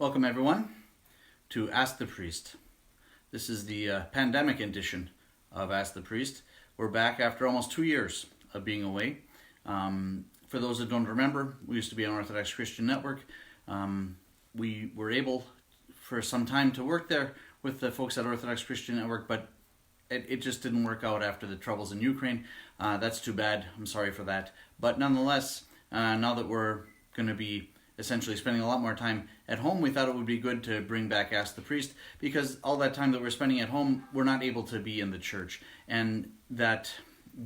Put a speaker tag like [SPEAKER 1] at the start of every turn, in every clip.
[SPEAKER 1] Welcome everyone to Ask the Priest. This is the pandemic edition of Ask the Priest. We're back after almost 2 years of being away. For those that don't remember, we used to be on Orthodox Christian Network. We were able for some time to work there with the folks at Orthodox Christian Network, but it just didn't work out after the troubles in Ukraine. That's too bad. I'm sorry for that. But nonetheless, now that we're going to be essentially spending a lot more time at home, we thought it would be good to bring back Ask the Priest, because all that time that we're spending at home, we're not able to be in the church. And that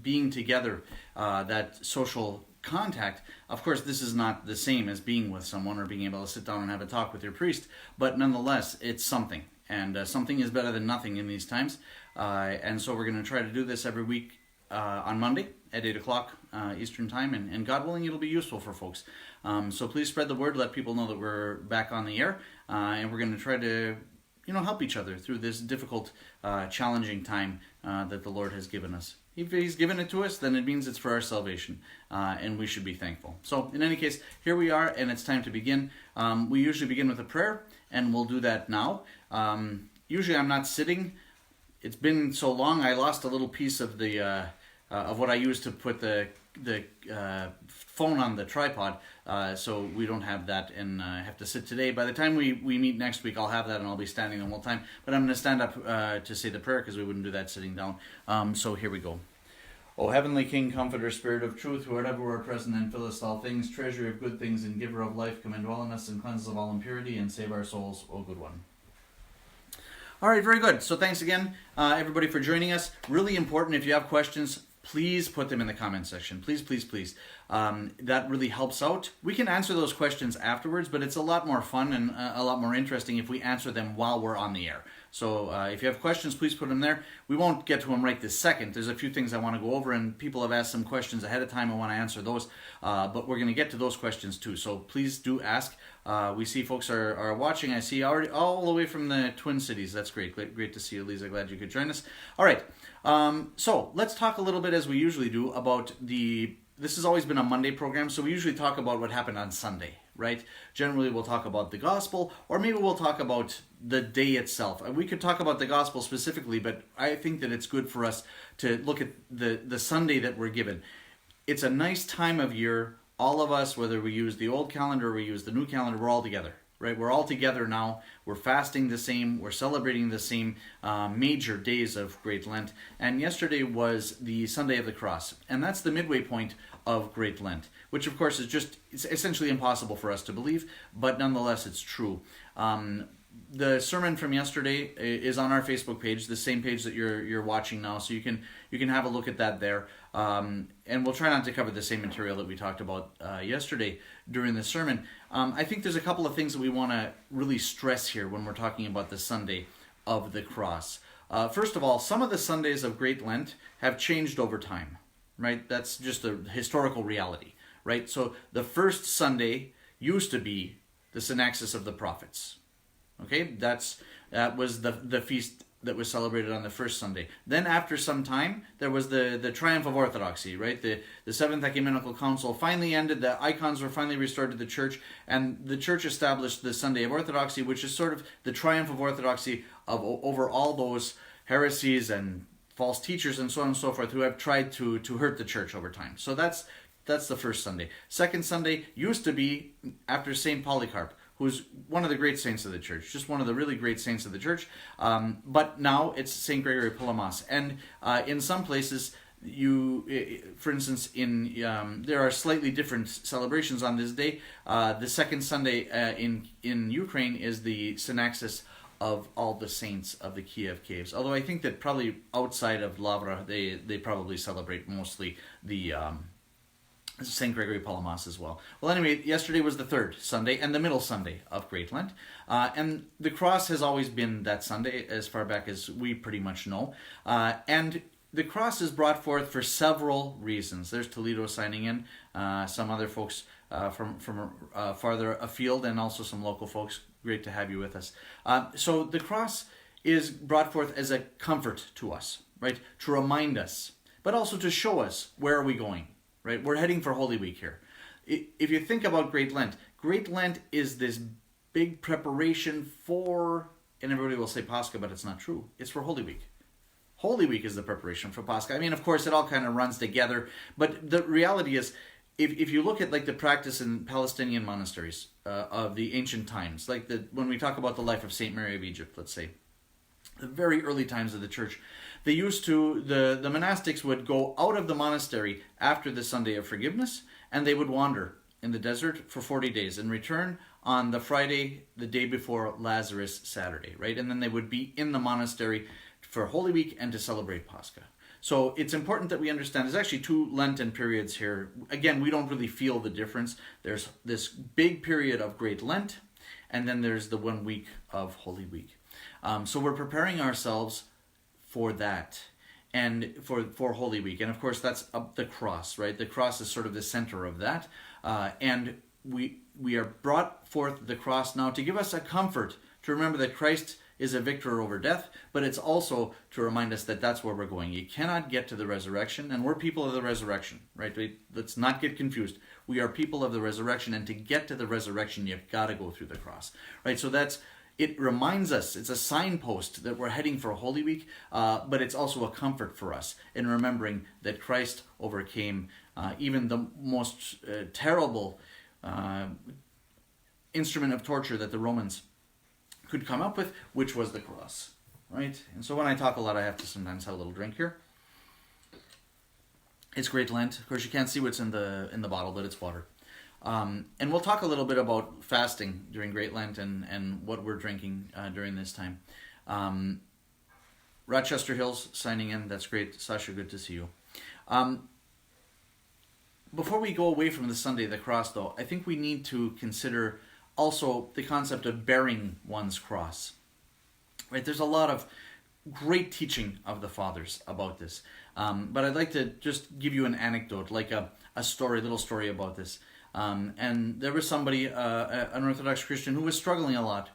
[SPEAKER 1] being together, that social contact, of course this is not the same as being with someone or being able to sit down and have a talk with your priest, but nonetheless it's something. And something is better than nothing in these times. And so we're going to try to do this every week on Monday at 8 o'clock Eastern Time, and God willing, it'll be useful for folks. So please spread the word, let people know that we're back on the air, and we're going to try to, help each other through this difficult, challenging time that the Lord has given us. If He's given it to us, then it means it's for our salvation, and we should be thankful. So in any case, here we are, and it's time to begin. We usually begin with a prayer, and we'll do that now. Usually I'm not sitting. It's been so long, I lost a little piece of the of what I used to put the phone on the tripod, so we don't have that, and I have to sit today. By the time we meet next week, I'll have that, and I'll be standing the whole time. But I'm going to stand up to say the prayer, because we wouldn't do that sitting down. So here we go. O Heavenly King, Comforter, Spirit of Truth, who art everywhere present and fillest all things, treasure of good things and giver of life, come and dwell in us and cleanse us of all impurity, and save our souls, O Good One. All right, very good. So thanks again, everybody, for joining us. Really important, if you have questions, please put them in the comment section. Please, please, please. That really helps out. We can answer those questions afterwards, but it's a lot more fun and a lot more interesting if we answer them while we're on the air. So if you have questions, please put them there. We won't get to them right this second. There's a few things I want to go over, and people have asked some questions ahead of time. I want to answer those, but we're going to get to those questions too. So please do ask. We see folks are watching. I see already all the way from the Twin Cities. That's great. Great to see you, Lisa. Glad you could join us. All right. So let's talk a little bit, as we usually do, about this has always been a Monday program, so we usually talk about what happened on Sunday, right? Generally, we'll talk about the gospel, or maybe we'll talk about the day itself. We could talk about the gospel specifically, but I think that it's good for us to look at the Sunday that we're given. It's a nice time of year. All of us, whether we use the old calendar or we use the new calendar, we're all together, right? We're all together now. We're fasting the same. We're celebrating the same major days of Great Lent. And yesterday was the Sunday of the Cross. And that's the midway point of Great Lent, which of course it's essentially impossible for us to believe, but nonetheless it's true. The sermon from yesterday is on our Facebook page, the same page that you're watching now, so you can have a look at that there. And we'll try not to cover the same material that we talked about yesterday during the sermon. I think there's a couple of things that we want to really stress here when we're talking about the Sunday of the Cross. First of all, some of the Sundays of Great Lent have changed over time, right? That's just a historical reality, right? So the first Sunday used to be the Synaxis of the Prophets. Okay, that was the feast that was celebrated on the first Sunday. Then after some time, there was the triumph of orthodoxy, right? The Seventh Ecumenical Council finally ended, the icons were finally restored to the church, and the church established the Sunday of Orthodoxy, which is sort of the triumph of orthodoxy over all those heresies and false teachers and so on and so forth who have tried to hurt the church over time. So that's the first Sunday. Second Sunday used to be after St. Polycarp, who's one of the great saints of the church, just one of the really great saints of the church. But now it's St. Gregory Palamas. And in some places, for instance, there are slightly different celebrations on this day. The second Sunday in Ukraine is the Synaxis of all the saints of the Kiev caves. Although I think that probably outside of Lavra, they probably celebrate mostly the St. Gregory Palamas as well. Well, anyway, yesterday was the third Sunday and the middle Sunday of Great Lent. And the cross has always been that Sunday, as far back as we pretty much know. And the cross is brought forth for several reasons. There's Toledo signing in, some other folks from farther afield, and also some local folks. Great to have you with us. So the cross is brought forth as a comfort to us, right? To remind us, but also to show us where are we going. Right? We're heading for Holy Week here. If you think about Great Lent is this big preparation for, and everybody will say Pascha, but it's not true. It's for Holy Week. Holy Week is the preparation for Pascha. I mean, of course, it all kind of runs together, but the reality is, if you look at like the practice in Palestinian monasteries of the ancient times, like when we talk about the life of Saint Mary of Egypt, let's say, the very early times of the church, they used to, the monastics would go out of the monastery after the Sunday of Forgiveness, and they would wander in the desert for 40 days and return on the Friday, the day before Lazarus Saturday, right? And then they would be in the monastery for Holy Week and to celebrate Pascha. So it's important that we understand, there's actually 2 Lenten periods here. Again, we don't really feel the difference. There's this big period of Great Lent, and then there's the 1 week of Holy Week. So we're preparing ourselves for that, and for Holy Week. And of course, that's the cross, right? The cross is sort of the center of that. And we are brought forth the cross now to give us a comfort, to remember that Christ is a victor over death, but it's also to remind us that that's where we're going. You cannot get to the resurrection, and we're people of the resurrection, right? Let's not get confused. We are people of the resurrection, and to get to the resurrection, you've got to go through the cross, right? So it reminds us, it's a signpost that we're heading for Holy Week, but it's also a comfort for us in remembering that Christ overcame even the most terrible instrument of torture that the Romans could come up with, which was the cross, right? And so when I talk a lot, I have to sometimes have a little drink here. It's Great Lent. Of course, you can't see what's in the bottle, but it's water. And we'll talk a little bit about fasting during Great Lent and what we're drinking during this time. Rochester Hills signing in. That's great. Sasha, good to see you. Before we go away from the Sunday of the Cross, though, I think we need to consider also the concept of bearing one's cross. Right? There's a lot of great teaching of the fathers about this. But I'd like to just give you an anecdote, like a little story about this. And there was somebody, an Orthodox Christian, who was struggling a lot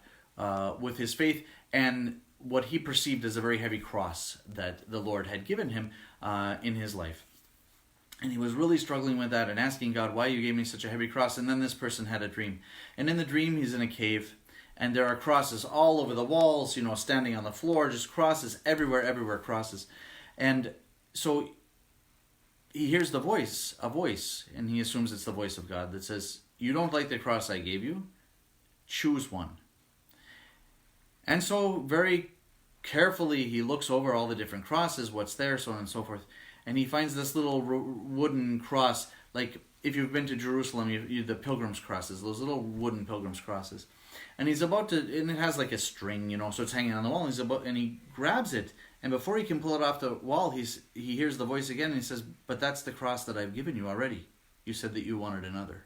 [SPEAKER 1] with his faith and what he perceived as a very heavy cross that the Lord had given him in his life. And he was really struggling with that and asking God, why you gave me such a heavy cross? And then this person had a dream. And in the dream, he's in a cave, and there are crosses all over the walls, standing on the floor, just crosses everywhere, crosses. And so he hears a voice, and he assumes it's the voice of God that says, you don't like the cross I gave you? Choose one. And so very carefully he looks over all the different crosses, what's there, so on and so forth. And he finds this little wooden cross, like if you've been to Jerusalem, the pilgrims' crosses, those little wooden pilgrims' crosses. And he's about to, and it has like a string, so it's hanging on the wall, and he grabs it. And before he can pull it off the wall, he hears the voice again, and he says, but that's the cross that I've given you already. You said that you wanted another.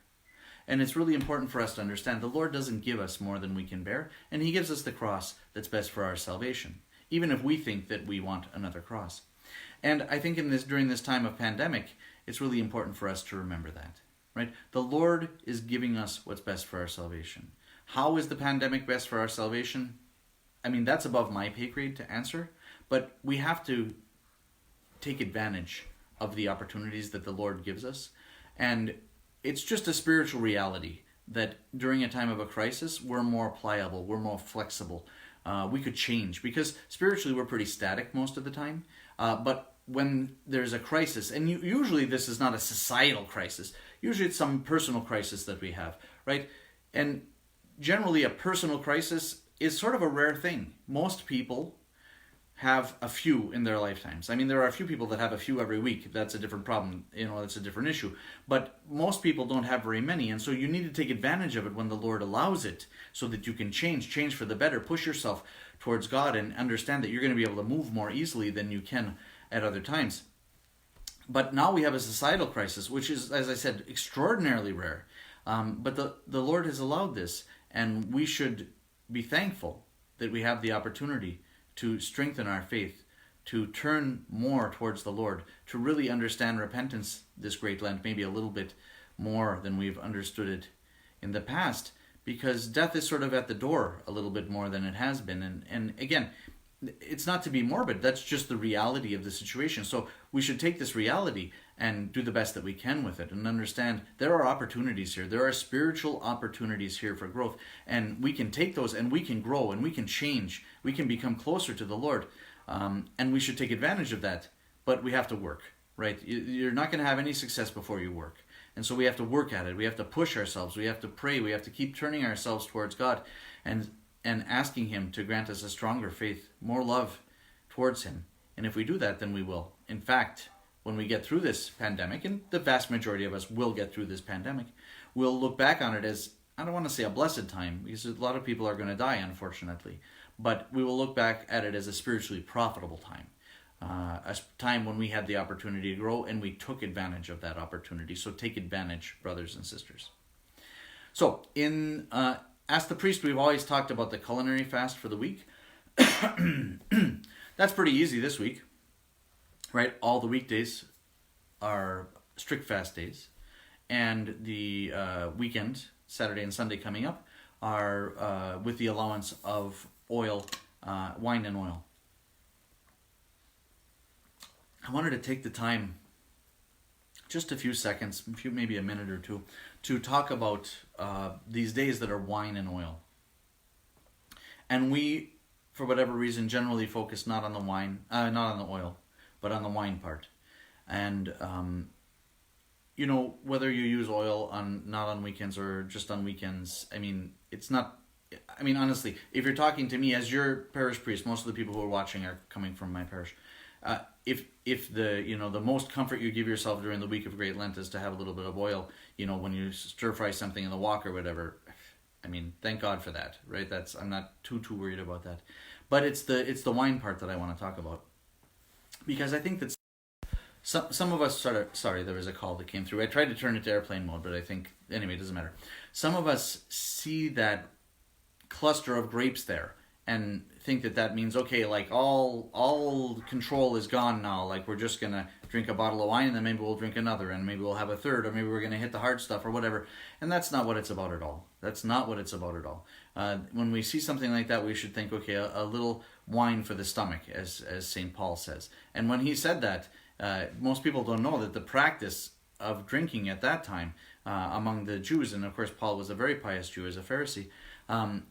[SPEAKER 1] And it's really important for us to understand the Lord doesn't give us more than we can bear, and he gives us the cross that's best for our salvation, even if we think that we want another cross. And I think during this time of pandemic, it's really important for us to remember that, right? The Lord is giving us what's best for our salvation. How is the pandemic best for our salvation? I mean, that's above my pay grade to answer, but we have to take advantage of the opportunities that the Lord gives us. And it's just a spiritual reality that during a time of a crisis, we're more pliable, we're more flexible. We could change, because spiritually we're pretty static most of the time. But when there's a crisis, and usually this is not a societal crisis, usually it's some personal crisis that we have, right? And generally a personal crisis is sort of a rare thing. Most people have a few in their lifetimes. I mean, there are a few people that have a few every week. That's a different problem, that's a different issue. But most people don't have very many, and so you need to take advantage of it when the Lord allows it, so that you can change for the better, push yourself towards God, and understand that you're going to be able to move more easily than you can at other times. But now we have a societal crisis, which is, as I said, extraordinarily rare. But the Lord has allowed this, and we should be thankful that we have the opportunity to strengthen our faith, to turn more towards the Lord, to really understand repentance this Great Lent, maybe a little bit more than we've understood it in the past, because death is sort of at the door a little bit more than it has been. And again, it's not to be morbid, that's just the reality of the situation. So we should take this reality and do the best that we can with it, and understand there are opportunities here. There are spiritual opportunities here for growth, and we can take those and we can grow and we can change. We can become closer to the Lord, and we should take advantage of that. But we have to work, right? You're not going to have any success before you work. And so we have to work at it. We have to push ourselves. We have to pray. We have to keep turning ourselves towards God and asking Him to grant us a stronger faith, more love towards Him. And if we do that, then we will. In fact, when we get through this pandemic, and the vast majority of us will get through this pandemic, we'll look back on it as, I don't want to say a blessed time, because a lot of people are going to die, unfortunately, but we will look back at it as a spiritually profitable time. A time when we had the opportunity to grow and we took advantage of that opportunity. So take advantage, brothers and sisters. So in Ask the Priest, we've always talked about the culinary fast for the week. That's pretty easy this week, right? All the weekdays are strict fast days, and the weekend, Saturday and Sunday coming up, are with the allowance of oil, wine and oil. I wanted to take the time, just a few seconds, maybe a minute or two, to talk about these days that are wine and oil. And we, for whatever reason, generally focus not on the wine, not on the oil, but on the wine part. And whether you use oil not on weekends or just on weekends, it's not. Honestly, if you're talking to me as your parish priest, most of the people who are watching are coming from my parish. If the most comfort you give yourself during the week of Great Lent is to have a little bit of oil, when you stir fry something in the wok or whatever, thank God for that, right? I'm not too worried about that. But it's the wine part that I want to talk about, because I think that some of us sorry, there was a call that came through. I tried to turn it to airplane mode, but I think anyway, it doesn't matter. Some of us see that cluster of grapes there and think that means, okay, like all control is gone now, like we're just gonna drink a bottle of wine and then maybe we'll drink another and maybe we'll have a third, or maybe we're gonna hit the hard stuff or whatever. And that's not what it's about at all. That's not what it's about at all. When we see something like that, we should think, okay, a little wine for the stomach, as St. Paul says. And when he said that, most people don't know that the practice of drinking at that time among the Jews, and of course Paul was a very pious Jew as a Pharisee,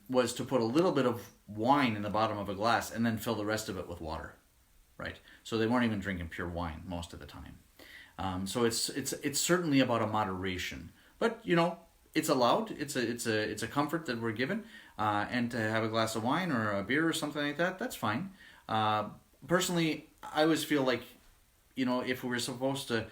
[SPEAKER 1] was to put a little bit of wine in the bottom of a glass and then fill the rest of it with water, right? So they weren't even drinking pure wine most of the time. So it's certainly about a moderation, but it's allowed. It's a comfort that we're given, and to have a glass of wine or a beer or something like that, that's fine. Personally, I always feel like if we were supposed to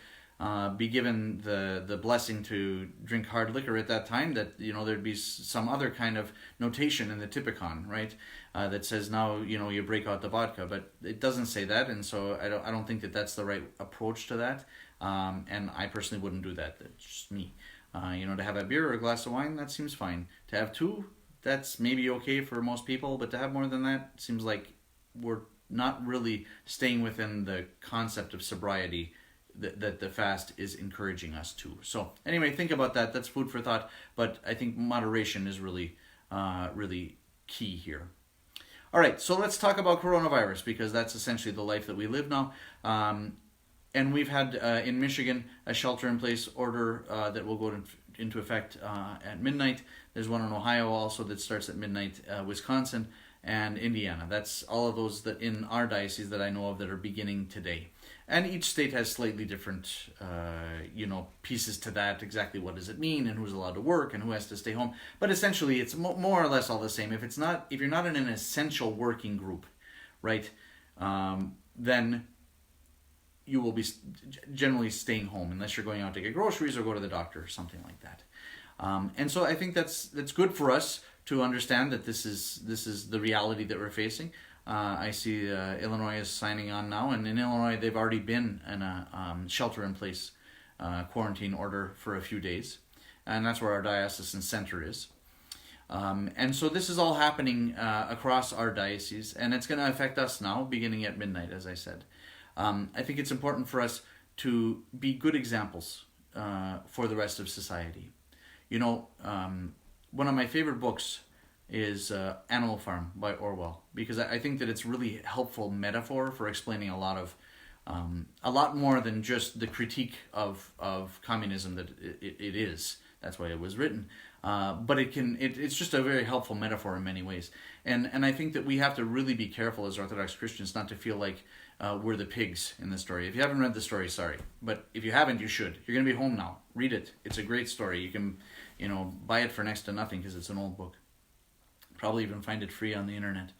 [SPEAKER 1] be given the blessing to drink hard liquor at that time, that there'd be some other kind of notation in the Typicon, right? That says now you break out the vodka, but it doesn't say that, and so I don't think that that's the right approach to that. And I personally wouldn't do that. That's just me. To have a beer or a glass of wine, that seems fine. To have two, that's maybe okay for most people, but to have more than that seems like we're not really staying within the concept of sobriety that the fast is encouraging us to. So anyway, think about that. That's food for thought. But I think moderation is really, really key here. All right, so let's talk about coronavirus, because that's essentially the life that we live now. And we've had in Michigan a shelter-in-place order that will go into effect at midnight. There's one in Ohio also that starts at midnight. Wisconsin and Indiana. That's all of those that in our diocese that I know of that are beginning today. And each state has slightly different, pieces to that. Exactly what does it mean, and who's allowed to work, and who has to stay home. But essentially, it's more or less all the same. If you're not in an essential working group, right, then you will be generally staying home unless you're going out to get groceries or go to the doctor or something like that. And so I think that's good for us to understand that this is the reality that we're facing. I see Illinois is signing on now, and in Illinois they've already been in a shelter-in-place quarantine order for a few days, and that's where our diocesan center is. And so this is all happening across our diocese, and it's going to affect us now, beginning at midnight, as I said. I think it's important for us to be good examples for the rest of society. One of my favorite books is Animal Farm by Orwell, because I think that it's really helpful metaphor for explaining a lot of A lot more than just the critique of communism that it is. That's why it was written. But it's just a very helpful metaphor in many ways. And I think that we have to really be careful as Orthodox Christians not to feel like we're the pigs in the story. If you haven't read the story, sorry. But if you haven't, you should. You're going to be home now. Read it. It's a great story. You can, buy it for next to nothing because it's an old book. Probably even find it free on the internet.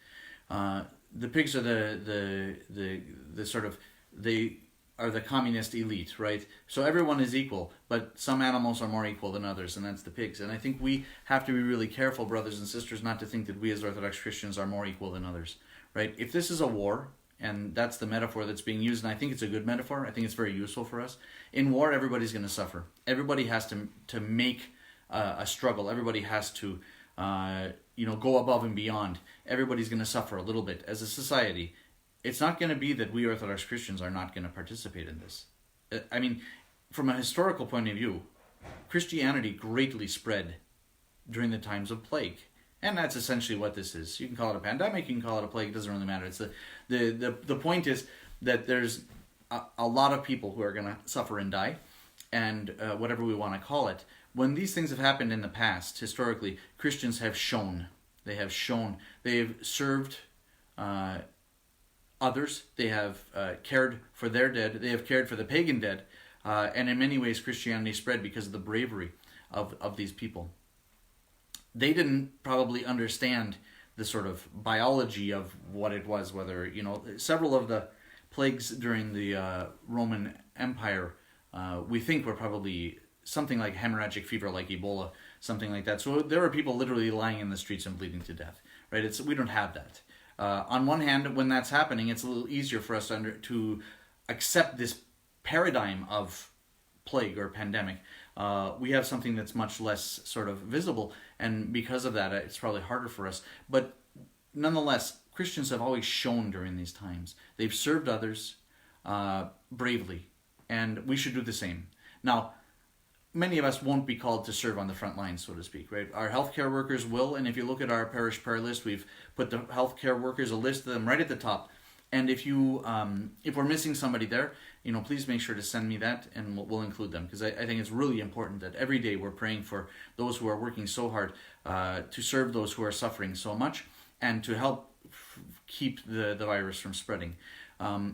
[SPEAKER 1] The pigs are the sort of, they are the communist elite, right? So everyone is equal, but some animals are more equal than others, and that's the pigs. And I think we have to be really careful, brothers and sisters, not to think that we as Orthodox Christians are more equal than others, right? If this is a war, and that's the metaphor that's being used, and I think it's a good metaphor, I think it's very useful for us. In war, everybody's going to suffer. Everybody has to make a struggle. Everybody has to go above and beyond. Everybody's going to suffer a little bit as a society. It's not going to be that we Orthodox Christians are not going to participate in this. I mean, from a historical point of view, Christianity greatly spread during the times of plague. And that's essentially what this is. You can call it a pandemic, you can call it a plague, it doesn't really matter. It's the point is that there's a lot of people who are going to suffer and die, and whatever we want to call it. When these things have happened in the past, historically, Christians have shown, they've served others, they have cared for their dead, they have cared for the pagan dead, and in many ways Christianity spread because of the bravery of these people. They didn't probably understand the sort of biology of what it was, whether, several of the plagues during the Roman Empire, we think were probably something like hemorrhagic fever, like Ebola, something like that. So there were people literally lying in the streets and bleeding to death, right? We don't have that. On one hand, when that's happening, it's a little easier for us to accept this paradigm of plague or pandemic. We have something that's much less sort of visible, and because of that, it's probably harder for us. But nonetheless, Christians have always shown during these times. They've served others bravely, and we should do the same. Now, many of us won't be called to serve on the front lines, so to speak, right? Our healthcare workers will, and if you look at our parish prayer list, we've put the healthcare workers, a list of them right at the top. And if we're missing somebody there, please make sure to send me that, and we'll include them, because I think it's really important that every day we're praying for those who are working so hard to serve those who are suffering so much, and to help keep the virus from spreading.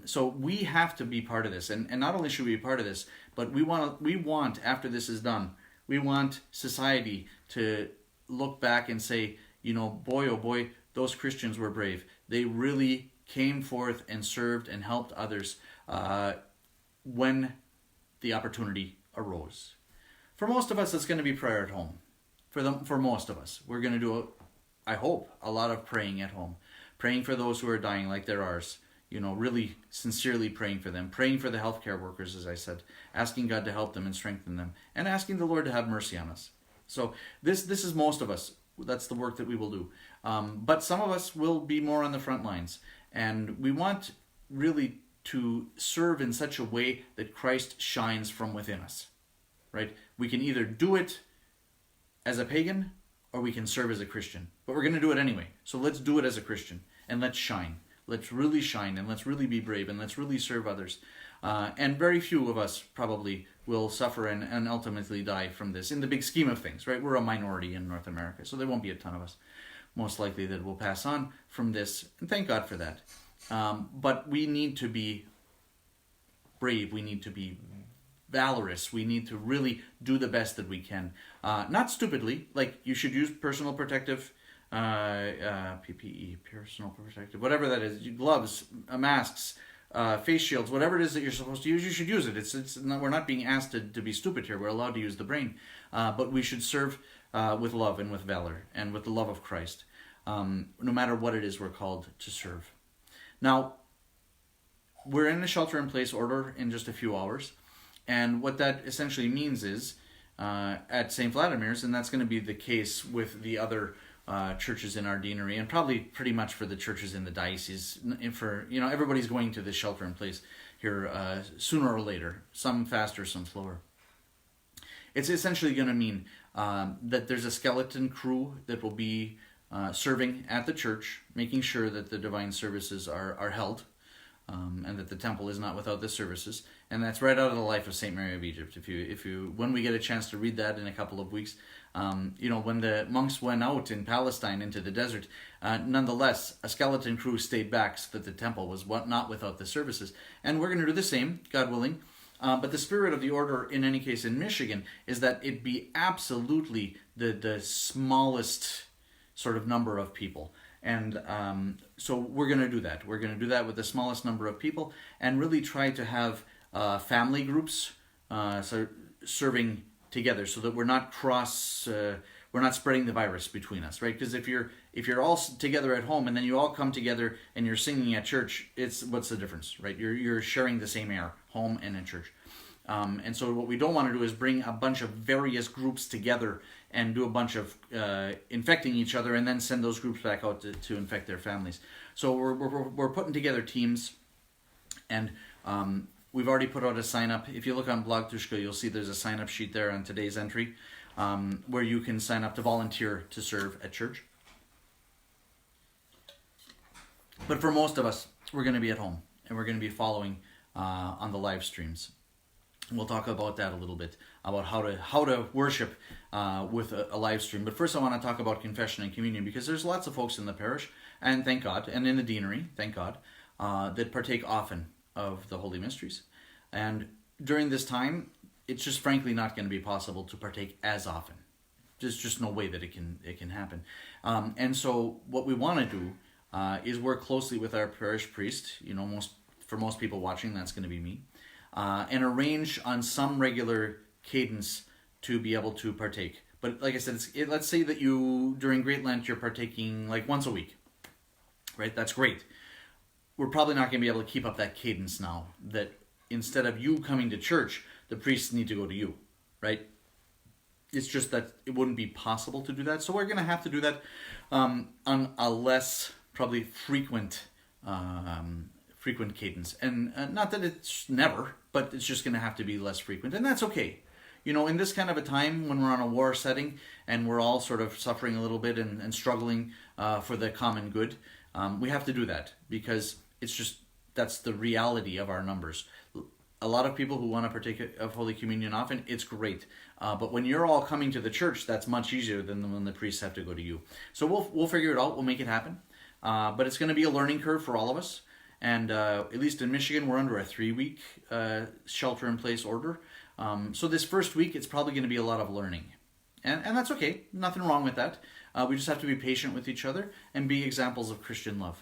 [SPEAKER 1] So we have to be part of this, and not only should we be part of this, but we want after this is done, we want society to look back and say, boy, oh boy, those Christians were brave. They really came forth and served and helped others when the opportunity arose. For most of us, it's going to be prayer at home. For most of us, we're going to do, I hope, a lot of praying at home. Praying for those who are dying like they're ours. Really sincerely praying for them. Praying for the healthcare workers, as I said. Asking God to help them and strengthen them. And asking the Lord to have mercy on us. So this is most of us. That's the work that we will do. But some of us will be more on the front lines. And we want really to serve in such a way that Christ shines from within us. Right? We can either do it as a pagan or we can serve as a Christian. But we're going to do it anyway. So let's do it as a Christian. And let's shine. Let's really shine, and let's really be brave, and let's really serve others. And very few of us probably will suffer and ultimately die from this in the big scheme of things, right? We're a minority in North America, so there won't be a ton of us, most likely, that will pass on from this, and thank God for that. But we need to be brave. We need to be valorous. We need to really do the best that we can. Not stupidly, like you should use personal protective PPE, personal protective, whatever that is, gloves, masks, face shields, whatever it is that you're supposed to use, you should use it. It's not, we're not being asked to be stupid here. We're allowed to use the brain, but we should serve with love and with valor and with the love of Christ, no matter what it is we're called to serve. Now, we're in a shelter-in-place order in just a few hours, and what that essentially means is at St. Vladimir's, and that's going to be the case with the other churches in our deanery, and probably pretty much for the churches in the diocese. For everybody's going to this shelter in place here sooner or later, some faster, some slower. It's essentially going to mean that there's a skeleton crew that will be serving at the church, making sure that the divine services are held. and that the temple is not without the services. And that's right out of the life of Saint Mary of Egypt. When we get a chance to read that in a couple of weeks, when the monks went out in Palestine into the desert, nonetheless, a skeleton crew stayed back so that the temple was not without the services. And we're going to do the same, God willing. But the spirit of the order, in any case in Michigan, is that it be absolutely the smallest sort of number of people. And so we're going to do that. We're going to do that with the smallest number of people and really try to have family groups serving together so that we're not we're not spreading the virus between us, right? Because if you're all together at home and then you all come together and you're singing at church, what's the difference, right? You're sharing the same air, home and in church. And so what we don't want to do is bring a bunch of various groups together and do a bunch of infecting each other and then send those groups back out to infect their families. So we're putting together teams, and we've already put out a sign up. If you look on Blog Tushka, you'll see there's a sign up sheet there on today's entry where you can sign up to volunteer to serve at church. But for most of us, we're going to be at home and we're going to be following on the live streams. We'll talk about that a little bit, about how to worship with a live stream. But first I want to talk about confession and communion, because there's lots of folks in the parish, and thank God, and in the deanery, thank God, that partake often of the Holy Mysteries. And during this time, it's just frankly not going to be possible to partake as often. There's just no way that it can happen. And so what we want to do is work closely with our parish priest. For most people watching, that's going to be me. And arrange on some regular cadence to be able to partake. But like I said, let's say that during Great Lent, you're partaking like once a week, right? That's great. We're probably not going to be able to keep up that cadence now, that instead of you coming to church, the priests need to go to you, right? It's just that it wouldn't be possible to do that. So we're going to have to do that on a less probably frequent cadence. And not that it's never, but it's just going to have to be less frequent. And that's okay. In this kind of a time when we're on a war setting and we're all sort of suffering a little bit and struggling for the common good, we have to do that, because that's the reality of our numbers. A lot of people who want to partake of Holy Communion often, it's great. But when you're all coming to the church, that's much easier than when the priests have to go to you. So we'll figure it out. We'll make it happen. But it's going to be a learning curve for all of us. And at least in Michigan, we're under a 3-week shelter-in-place order. So this first week, it's probably going to be a lot of learning. And that's okay. Nothing wrong with that. We just have to be patient with each other and be examples of Christian love.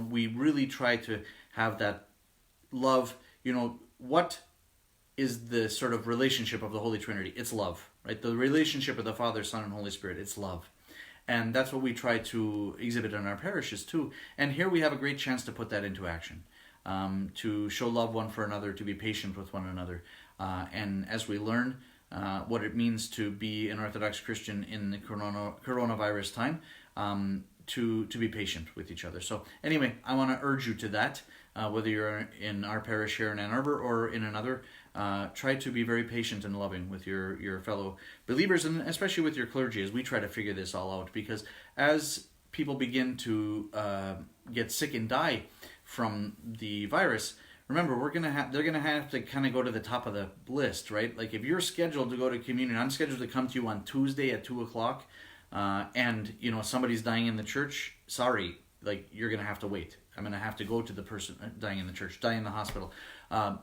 [SPEAKER 1] We really try to have that love. What is the sort of relationship of the Holy Trinity? It's love, right? The relationship of the Father, Son, and Holy Spirit, it's love. And that's what we try to exhibit in our parishes too. And here we have a great chance to put that into action, to show love one for another, to be patient with one another. And as we learn what it means to be an Orthodox Christian in the coronavirus time, to be patient with each other. So anyway, I want to urge you to that, whether you're in our parish here in Ann Arbor or in another. Try to be very patient and loving with your fellow believers, and especially with your clergy, as we try to figure this all out. Because as people begin to get sick and die from the virus, remember, they're gonna have to kind of go to the top of the list, right? Like if you're scheduled to go to communion, I'm scheduled to come to you on Tuesday at 2:00, and somebody's dying in the church. Sorry, like you're gonna have to wait. I'm gonna have to go to the person dying in the church, dying in the hospital.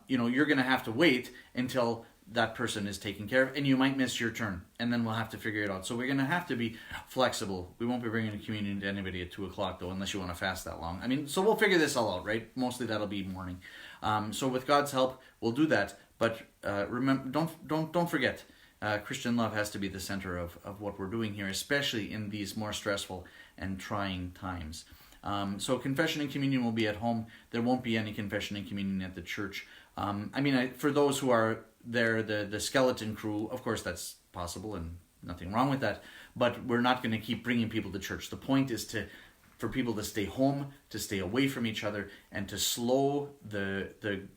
[SPEAKER 1] You're gonna have to wait until that person is taken care of, and you might miss your turn, and then we'll have to figure it out. So we're gonna have to be flexible. We won't be bringing a communion to anybody at 2:00 though, unless you want to fast that long. So we'll figure this all out, right? Mostly that'll be morning. So with God's help, we'll do that. But remember, don't forget, Christian love has to be the center of what we're doing here, especially in these more stressful and trying times. So confession and communion will be at home. There won't be any confession and communion at the church. For those who are there, the skeleton crew, of course that's possible and nothing wrong with that, but we're not going to keep bringing people to church. The point is for people to stay home, to stay away from each other, and to slow the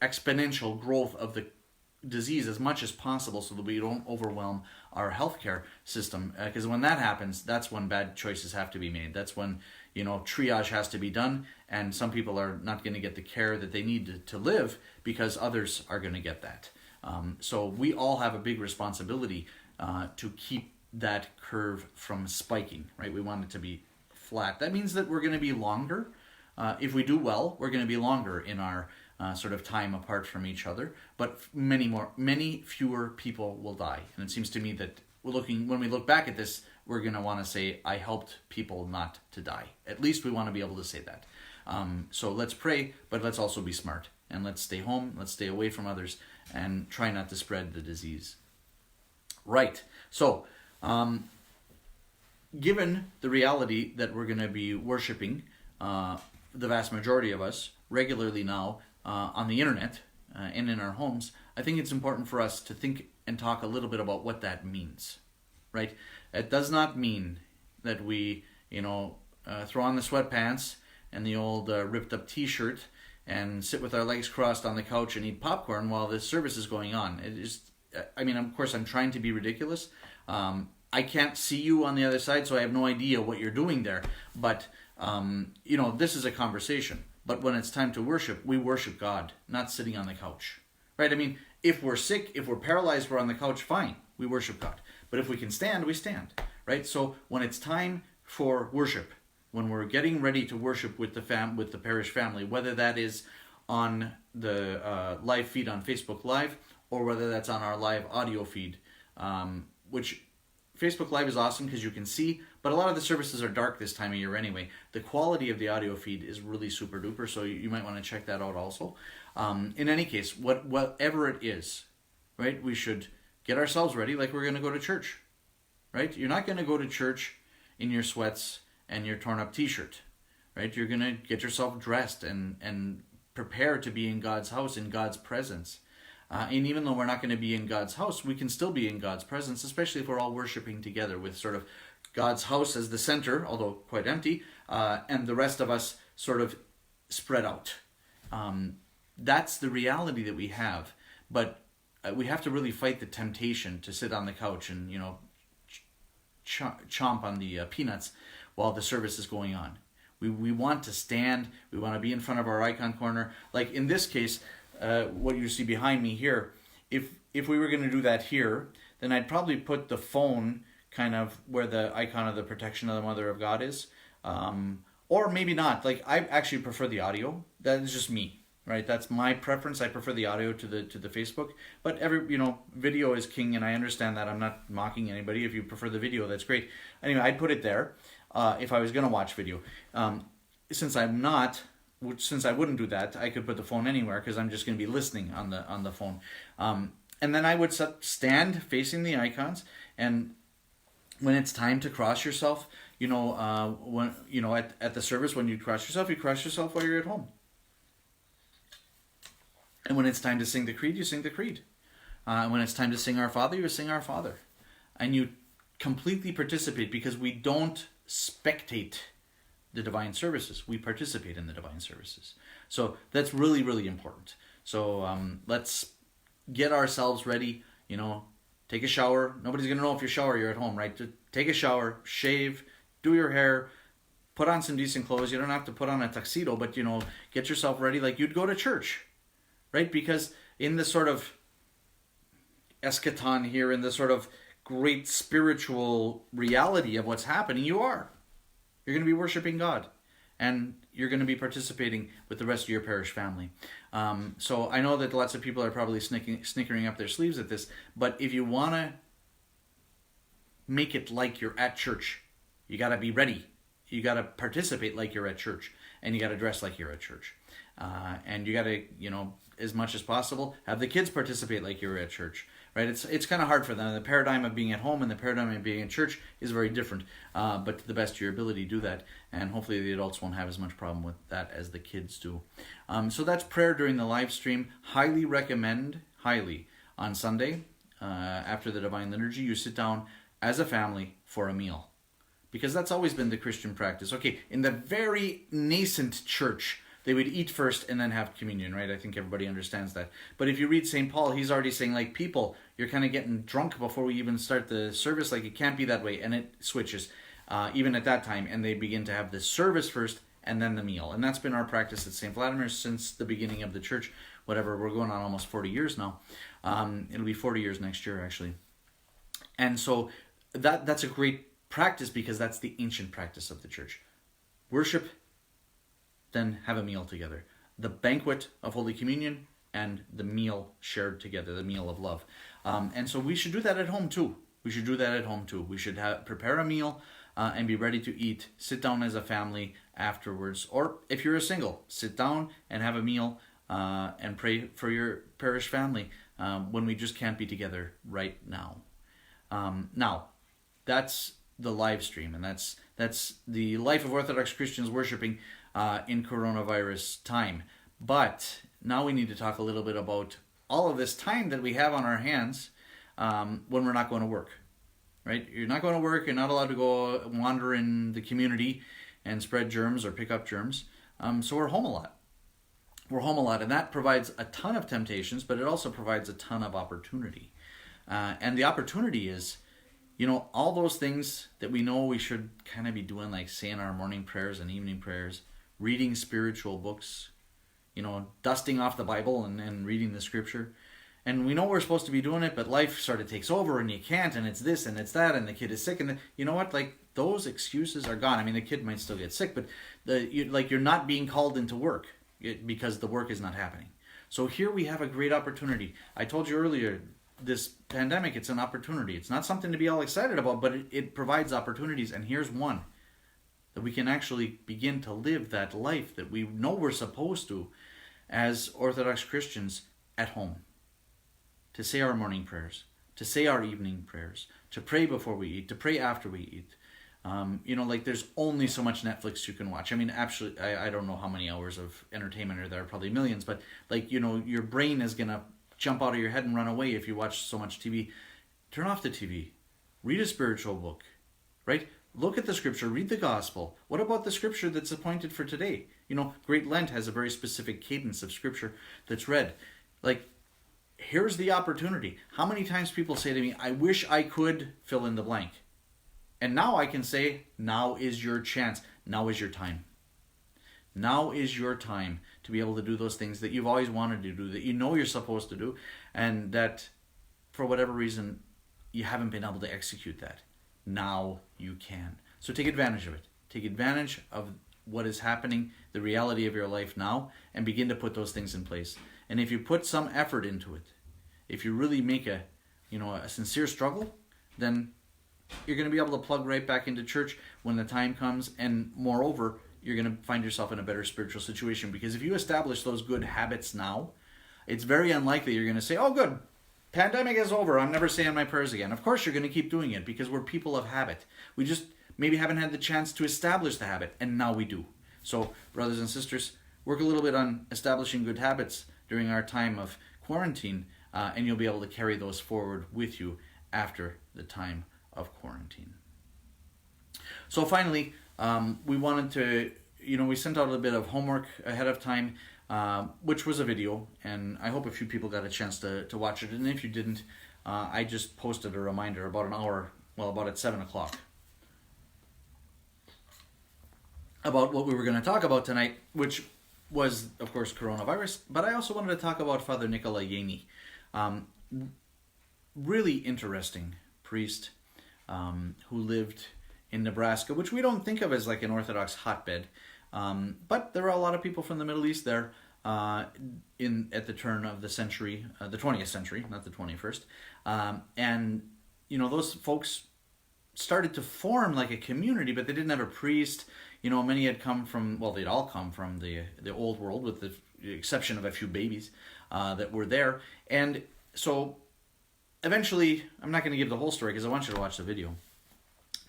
[SPEAKER 1] exponential growth of the disease as much as possible so that we don't overwhelm our healthcare system. Because when that happens, that's when bad choices have to be made. That's when, triage has to be done, and some people are not going to get the care that they need to live because others are going to get that. So we all have a big responsibility to keep that curve from spiking, right? We want it to be flat. That means that we're going to be longer. If we do well, we're going to be longer in our sort of time apart from each other, but many fewer people will die. And it seems to me that when we look back at this, we're going to want to say, I helped people not to die. At least we want to be able to say that. So let's pray, but let's also be smart. And let's stay home, let's stay away from others, and try not to spread the disease. Right. So, given the reality that we're going to be worshiping, the vast majority of us, regularly now, on the internet and in our homes, I think it's important for us to think and talk a little bit about what that means, right? It does not mean that we, throw on the sweatpants and the old ripped up t-shirt and sit with our legs crossed on the couch and eat popcorn while this service is going on. It is, of course, I'm trying to be ridiculous. I can't see you on the other side, so I have no idea what you're doing there. But, this is a conversation. But when it's time to worship, we worship God, not sitting on the couch, right? If we're sick, if we're paralyzed, we're on the couch, fine, we worship God. But if we can stand, we stand, right? So when it's time for worship, when we're getting ready to worship with the parish family, whether that is on the live feed on Facebook Live or whether that's on our live audio feed, which Facebook Live is awesome because you can see, but a lot of the services are dark this time of year anyway. The quality of the audio feed is really super duper, so you might want to check that out also. In any case, whatever it is, right, we should get ourselves ready like we're going to go to church, right? You're not going to go to church in your sweats and your torn up t-shirt, right? You're going to get yourself dressed and prepare to be in God's house, in God's presence. And even though we're not going to be in God's house, we can still be in God's presence, especially if we're all worshiping together with sort of God's house as the center, although quite empty, and the rest of us sort of spread out. That's the reality that we have. But we have to really fight the temptation to sit on the couch and, chomp on the peanuts while the service is going on. We want to stand. We want to be in front of our icon corner. Like in this case, what you see behind me here, if we were going to do that here, then I'd probably put the phone kind of where the icon of the protection of the Mother of God is, or maybe not. Like I actually prefer the audio. That is just me, right? That's my preference. I prefer the audio to the Facebook. But video is king, and I understand that. I'm not mocking anybody. If you prefer the video, that's great. Anyway, I'd put it there if I was going to watch video. Since I wouldn't do that, I could put the phone anywhere because I'm just going to be listening on the phone. And then I would stand facing the icons, and when it's time to cross yourself, when at the service, when you cross yourself while you're at home. And when it's time to sing the creed, you sing the creed. When it's time to sing Our Father, you sing Our Father. And you completely participate because we don't spectate the divine services. We participate in the divine services. So that's really, really important. So let's get ourselves ready, take a shower. Nobody's going to know if you shower, you're at home, right? Take a shower, shave, do your hair, put on some decent clothes. You don't have to put on a tuxedo, but, get yourself ready like you'd go to church, right? Because in the sort of eschaton here, in the sort of great spiritual reality of what's happening, you're going to be worshiping God, and you're going to be participating with the rest of your parish family. So I know that lots of people are probably snickering up their sleeves at this, but if you want to make it like you're at church, you got to be ready. You got to participate like you're at church, and you got to dress like you're at church. And you got to, as much as possible, have the kids participate like you're at church, right? It's kind of hard for them. The paradigm of being at home and the paradigm of being in church is very different. But to the best of your ability, do that. And hopefully the adults won't have as much problem with that as the kids do. So that's prayer during the live stream. Highly recommend, on Sunday, after the Divine Liturgy, you sit down as a family for a meal. Because that's always been the Christian practice. Okay, in the very nascent church, they would eat first and then have communion, right? I think everybody understands that. But if you read St. Paul, he's already saying, like, people, you're kind of getting drunk before we even start the service. Like, it can't be that way. And it switches, even at that time. And they begin to have the service first and then the meal. And that's been our practice at St. Vladimir's since the beginning of the church. Whatever, we're going on almost 40 years now. It'll be 40 years next year, actually. And so that's a great practice because that's the ancient practice of the church. Worship, then have a meal together. The banquet of Holy Communion and the meal shared together, the meal of love. And so we should do that at home too. We should should prepare a meal and be ready to eat. Sit down as a family afterwards. Or if you're a single, sit down and have a meal and pray for your parish family when we just can't be together right now. Now, that's the live stream, and that's the life of Orthodox Christians worshiping in coronavirus time. But now we need to talk a little bit about all of this time that we have on our hands when we're not going to work, right? You're not going to work. You're not allowed to go wander in the community and spread germs or pick up germs. So we're home a lot. And that provides a ton of temptations, but it also provides a ton of opportunity. And the opportunity is, all those things that we know we should kind of be doing, like saying our morning prayers and evening prayers, reading spiritual books, dusting off the Bible and reading the scripture. And we know we're supposed to be doing it, but life sort of takes over and you can't, and it's this and it's that, and the kid is sick. And you know what? Like, those excuses are gone. I mean, the kid might still get sick, but you're not being called into work because the work is not happening. So here we have a great opportunity. I told you earlier, this pandemic, it's an opportunity. It's not something to be all excited about, but it provides opportunities. And here's one, that we can actually begin to live that life that we know we're supposed to as Orthodox Christians at home. To say our morning prayers, to say our evening prayers, to pray before we eat, to pray after we eat. There's only so much Netflix you can watch. I mean, actually, I don't know how many hours of entertainment are there, probably millions, but your brain is going to jump out of your head and run away if you watch so much TV. Turn off the TV. Read a spiritual book, right? Look at the scripture. Read the gospel. What about the scripture that's appointed for today? Great Lent has a very specific cadence of scripture that's read. Here's the opportunity. How many times people say to me, I wish I could fill in the blank. And now I can say, now is your chance. Now is your time. Now is your time to be able to do those things that you've always wanted to do, that you're supposed to do, and that for whatever reason you haven't been able to execute that. Now you can. So take advantage of it. Take advantage of what is happening, the reality of your life now, and begin to put those things in place. And if you put some effort into it, if you really make a sincere struggle, then you're going to be able to plug right back into church when the time comes. And moreover, you're going to find yourself in a better spiritual situation, because if you establish those good habits now, it's very unlikely you're going to say, oh good, pandemic is over, I'm never saying my prayers again. Of course you're going to keep doing it, because we're people of habit. We just maybe haven't had the chance to establish the habit, and now we do. So brothers and sisters, work a little bit on establishing good habits during our time of quarantine, and you'll be able to carry those forward with you after the time of quarantine. So finally, we wanted to, we sent out a bit of homework ahead of time, which was a video, and I hope a few people got a chance to watch it. And if you didn't, I just posted a reminder about at 7 o'clock, about what we were going to talk about tonight, which was, of course, coronavirus. But I also wanted to talk about Father Nicola. Really interesting priest who lived in Nebraska, which we don't think of as like an Orthodox hotbed, but there are a lot of people from the Middle East there at the turn of the century, the 20th century, not the 21st, and those folks started to form like a community, but they didn't have a priest. Many had come from, they'd all come from the old world, with the exception of a few babies that were there. And so eventually, I'm not going to give the whole story because I want you to watch the video.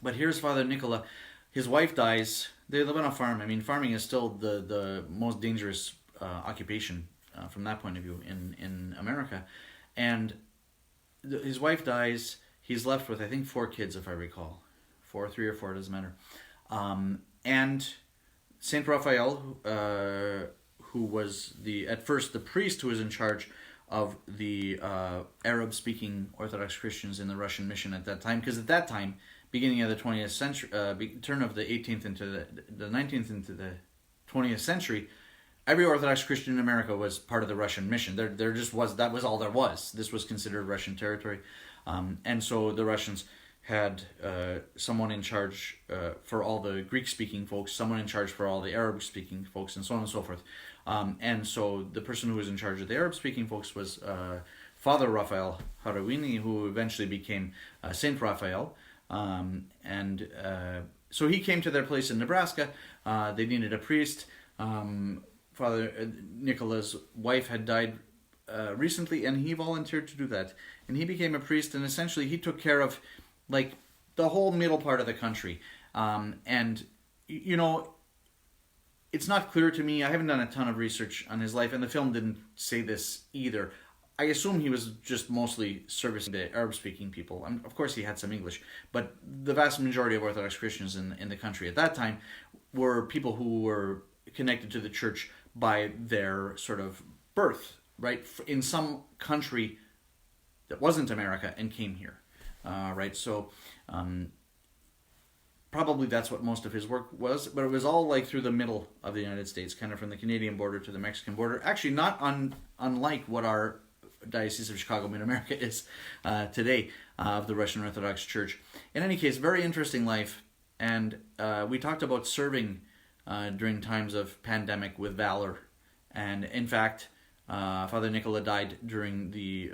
[SPEAKER 1] But here's Father Nicola. His wife dies. They live on a farm. I mean, farming is still the most dangerous occupation from that point of view in America. And his wife dies. He's left with, I think, 4 kids, if I recall. 3 or 4, doesn't matter. And Saint Raphael, who was at first the priest who was in charge of the Arab-speaking Orthodox Christians in the Russian mission at that time, because at that time, beginning of the 20th century, turn of the 18th into the 19th into the 20th century, every Orthodox Christian in America was part of the Russian mission. There just was, that was all there was. This was considered Russian territory. And so the Russians had someone in charge for all the Greek-speaking folks, someone in charge for all the Arab-speaking folks, and so on and so forth. And so the person who was in charge of the Arab-speaking folks was Father Raphael Harawini, who eventually became Saint Raphael. So he came to their place in Nebraska. They needed a priest. Father Nicola's wife had died recently, and he volunteered to do that. And he became a priest, and essentially he took care of like the whole middle part of the country. And you know, it's not clear to me. I haven't done a ton of research on his life, and the film didn't say this either. I assume he was just mostly servicing the Arab-speaking people. Of course, he had some English, but the vast majority of Orthodox Christians in the country at that time were people who were connected to the church by their sort of birth, right? In some country that wasn't America and came here, right? So probably that's what most of his work was, but it was all like through the middle of the United States, kind of from the Canadian border to the Mexican border. Actually, not unlike what our Diocese of Chicago Mid-America is today of the Russian Orthodox Church. In any case, very interesting life, and we talked about serving during times of pandemic with valor, and in fact, Father Nicola died during the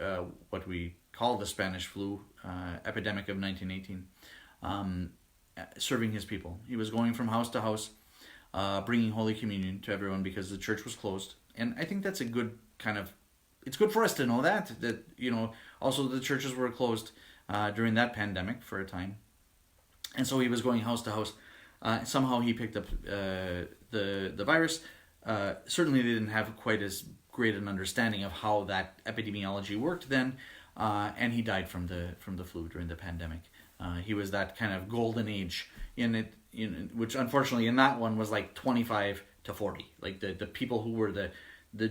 [SPEAKER 1] what we call the Spanish flu epidemic of 1918, serving his people. He was going from house to house, bringing Holy Communion to everyone because the church was closed, and I think that's a good kind of. It's good for us to know that you know, also the churches were closed during that pandemic for a time. And so he was going house to house. Somehow he picked up the virus. Certainly they didn't have quite as great an understanding of how that epidemiology worked then. And he died from the flu during the pandemic. He was that kind of golden age in it, which unfortunately in that one was like 25 to 40. Like the people who were the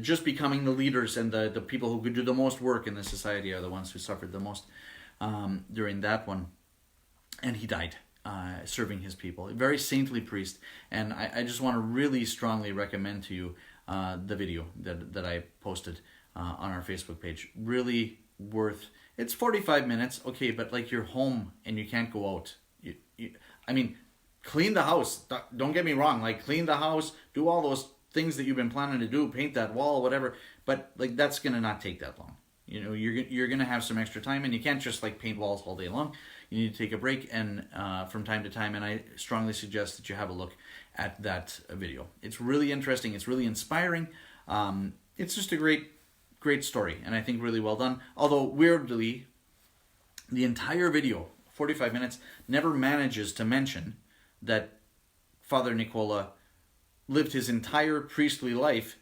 [SPEAKER 1] just becoming the leaders and the people who could do the most work in the society are the ones who suffered the most during that one. And he died serving his people. A very saintly priest. And I just want to really strongly recommend to you the video that I posted on our Facebook page. Really worth. It's 45 minutes, okay, but like you're home and you can't go out. I mean, clean the house. Don't get me wrong. Like clean the house, do all those things that you've been planning to do, paint that wall, whatever, but like that's gonna not take that long. You know, you're gonna have some extra time, and you can't just like paint walls all day long. You need to take a break and from time to time, and I strongly suggest that you have a look at that video. It's really interesting. It's really inspiring. It's just a great story, and I think really well done. Although weirdly, the entire video, 45 minutes, never manages to mention that Father Nicola lived his entire priestly life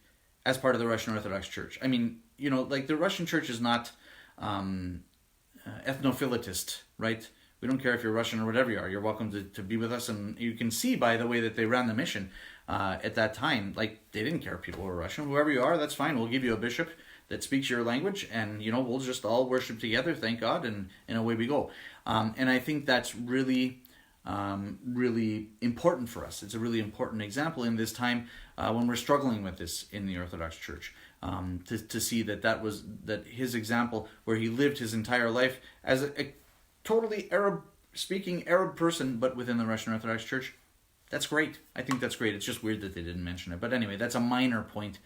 [SPEAKER 1] as part of the Russian Orthodox Church. I mean, you know, like the Russian Church is not ethnophilitist, right? We don't care if you're Russian or whatever you are. You're welcome to be with us. And you can see by the way that they ran the mission at that time, like they didn't care if people were Russian. Whoever you are, that's fine. We'll give you a bishop that speaks your language, and, you know, we'll just all worship together, thank God, and away we go. And I think that's really important for us. It's a really important example in this time when we're struggling with this in the Orthodox Church, to see that his example, where he lived his entire life as a totally Arab-speaking Arab person, but within the Russian Orthodox Church, that's great. I think that's great. It's just weird that they didn't mention it. But anyway, that's a minor point,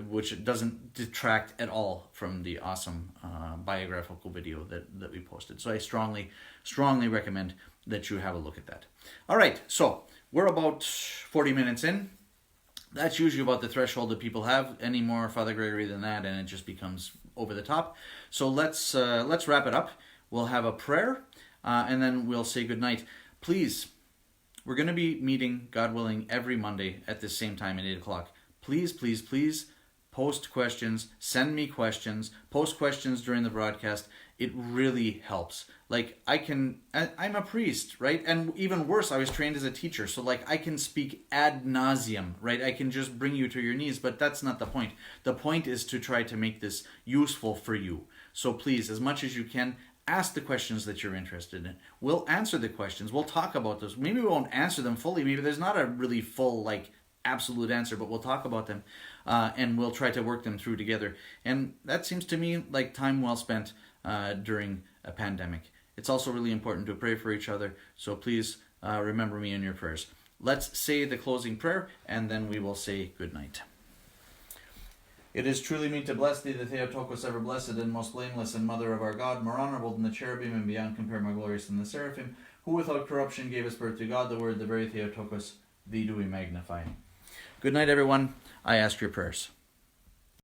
[SPEAKER 1] which doesn't detract at all from the awesome biographical video that we posted. So I strongly recommend that you have a look at that. All right, so we're about 40 minutes in. That's usually about the threshold that people have. Any more Father Gregory than that, and it just becomes over the top. So let's wrap it up. We'll have a prayer, and then we'll say goodnight. Please, we're going to be meeting, God willing, every Monday at the same time at 8 o'clock. Please, post questions, send me questions, post questions during the broadcast. it really helps. Like I'm a priest, right? And even worse, I was trained as a teacher. So like I can speak ad nauseum, right? I can just bring you to your knees, but that's not the point. The point is to try to make this useful for you. So please, as much as you can, ask the questions that you're interested in. We'll answer the questions. We'll talk about those. Maybe we won't answer them fully. Maybe there's not a really full, like, absolute answer, but we'll talk about them and we'll try to work them through together. And that seems to me like time well spent during a pandemic. It's also really important to pray for each other, so please remember me in your prayers. Let's say the closing prayer, and then we will say good night. It is truly meet to bless thee, the Theotokos, ever blessed and most blameless, and Mother of our God, more honorable than the cherubim, and beyond compare more glorious than the seraphim, who without corruption gave us birth to God, the Word, the very Theotokos, thee do we magnify. Good night, everyone. I ask your prayers.